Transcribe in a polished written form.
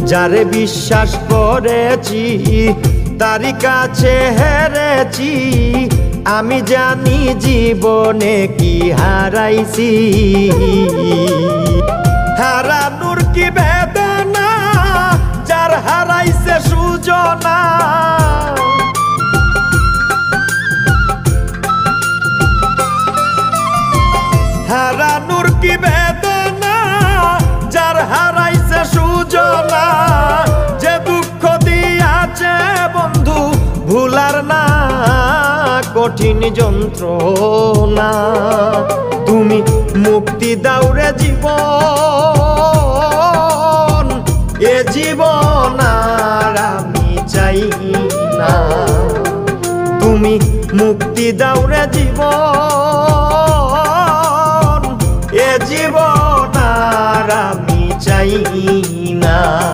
যারে বিশ্বাস করেছি তারি কাছে হেরেছি। আমি জানি জীবনে কি হারাইছি। হারানোর কি বেদনা, যার হারাইছে সুজনা। হারানোর কি বেদনা, যার হারাইছে সুজনা। যে দুঃখ দিয়াছে বন্ধু ভুলার না কঠিন যন্ত্রণা। তুমি মুক্তি দাও রে জীবন, এ জীবন আর আমি চাই না। তুমি মুক্তি দাও রে জীবন, এ জীবন আর আমি চাই